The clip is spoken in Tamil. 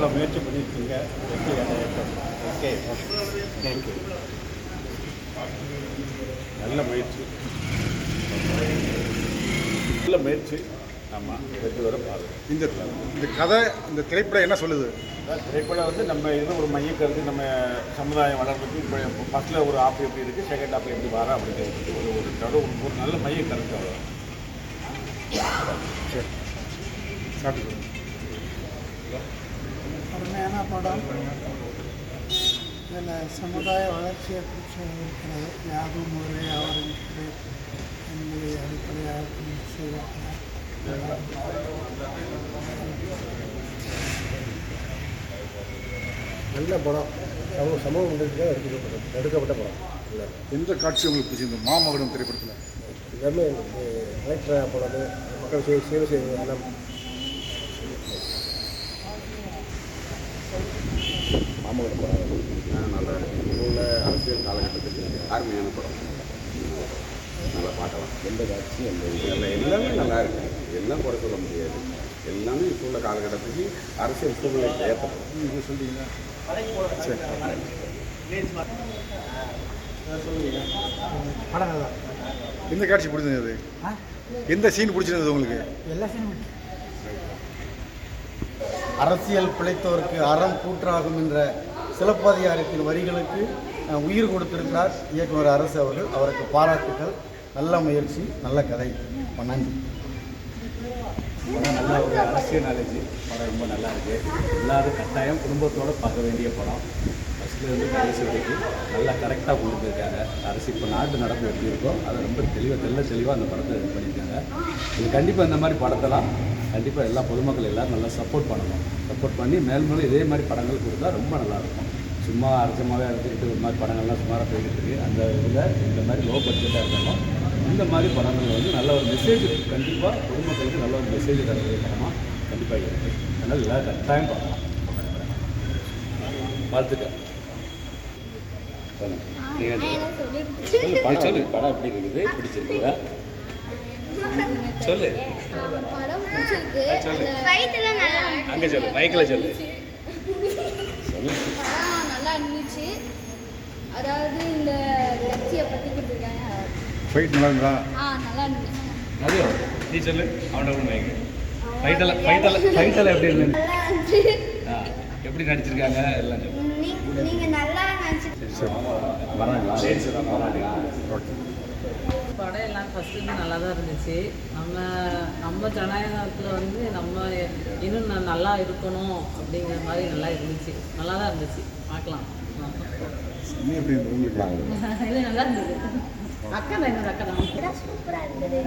நல்ல முயற்சி பண்ணியிருக்கீங்க. வெற்றி அடையட்டும். Okay, thank you. நல்ல முயற்சி, நல்ல முயற்சி. ஆமாம், வெற்றி வர பாருங்கள். இந்த கதை, இந்த திரைப்படம் என்ன சொல்லுது? திரைப்படம் வந்து நம்ம இது ஒரு மையக்கருத்து, நம்ம சமுதாயம் வளர்றதுக்கு இப்போ ஃபஸ்ட்டில் ஒரு ஆப் எப்படி இருக்குது, செகண்ட் ஆப் எப்படி வர அப்படிங்கிறதுக்கு ஒரு நல்ல மைய கருத்து. அவ்வளோ. சரி, சாப்பிட்டு அருமையான படம். இதில் சமுதாய வளர்ச்சியை குறித்து இருக்கிறது. யாரும் ஒரு யாரும் என்பதை அடிப்படையாக செய்வாங்க. நல்ல படம். சமூக முன்னேற்றத்துக்காக எடுக்கப்பட்ட படம். இல்லை, எந்த காட்சி உங்களுக்கு பிடிச்சிருந்தது மாமகடம் திரைப்படத்தில்? எல்லாமே கலெக்டராக போனது, மக்கள் சேவை செய்வது எல்லாம். மாமகடம் படம் நல்லா உள்ள அரசியல் காலகட்டத்துக்கு அருமையான படம். நல்லா பார்க்கலாம். எந்த காட்சி எந்த எல்லாமே நல்லா இருக்குது. எல்லாம் குறை சொல்ல முடியாது. எல்லாமே இப்போ உள்ள காலகட்டத்துக்கு அரசியல் சூழ்நிலை ஏற்படும். நீங்கள் சொல்கிறீங்களா? சரி, படம் நல்லா. எந்த காட்சி பிடிச்சிருந்தது? எந்த சீன் பிடிச்சிருந்தது உங்களுக்கு? எல்லா சீனும் அரசியல் பிழைத்தோருக்கு அறம் கூற்றாகும் என்ற சிலப்பதிகாரத்தின் வரிகளுக்கு உயிர் கொடுத்திருக்கிறார் இயக்குனர் அரசு அவர்கள். அவருக்கு பாராட்டுக்கள். நல்ல முயற்சி, நல்ல கதை. நன்றி. படம் நல்ல ஒரு அரசியல் நாலேஜ். படம் ரொம்ப நல்லா இருக்குது. எல்லோரும் கட்டாயம் குடும்பத்தோடு பார்க்க வேண்டிய படம். ஃபஸ்ட்லேருந்து கடைசி வரைக்கும் நல்லா கரெக்டாக கொண்டு போயிருக்காங்க. அரசு இப்போ நாட்டு நடப்பு எப்படி இருக்கோ அதை ரொம்ப தெளிவாக அந்த படத்தை இது பண்ணியிருக்காங்க. இது கண்டிப்பாக இந்த மாதிரி படத்தெல்லாம் கண்டிப்பாக எல்லா பொதுமக்கள் எல்லோரும் நல்லா சப்போர்ட் பண்ணணும். சப்போர்ட் பண்ணி மேலும் இதே மாதிரி படங்கள் கொடுத்தா ரொம்ப நல்லாயிருக்கும். சும்மா அர்த்தமாகவே எடுத்துக்கிட்டு ஒரு மாதிரி படங்கள்லாம் சுமாராக போய்கிட்டு இருக்குது. அந்த இதில் இந்த மாதிரி லோ பட்ஜெட்டாக இருந்தாலும் இந்த மாதிரி படங்கள் வந்து நல்ல ஒரு மெசேஜ், கண்டிப்பாக பொதுமக்களுக்கு நல்ல ஒரு மெசேஜ் தரக்கூடிய படமாக கண்டிப்பாக இருக்குது. அதனால் எல்லோரும் கட்டாயம் பார்க்கலாம். வாழ்த்துக்கள். சொல்லு படம் எப்படி இருக்குது, பிடிச்சிருக்குதா? சொல்லு. அங்கே சொல்லு, மைக்கில் சொல்லு. நல்லா இருந்துச்சு. அதாவது இந்த கட்சியை பற்றி கொடுத்துருக்காங்க. ஃபைட் நல்லா இருந்தா? நல்லா இருந்துச்சு. அது நீ சொல்லு. அவனோட மைக்கு ஃபைட்டெல்லாம் எப்படி இருந்தது? எப்படி நடிச்சிருக்காங்க எல்லாம் சொல்லு. நீங்கள் நல்லா நினச்சி படம் எல்லாம் ஃபஸ்ட்டு நல்லா தான் இருந்துச்சு. நம்ம ஜனநாயகத்தில் வந்து நம்ம இன்னும் நல்லா இருக்கணும் அப்படிங்கிற மாதிரி நல்லா இருந்துச்சு. நல்லா தான் இருந்துச்சு. பார்க்கலாம். எப்படி இருந்தது உங்களுக்கு? இது நல்லா இருந்தது. அக்கா தான், என்னோட அக்கா தான். சூப்பராக இருந்தது.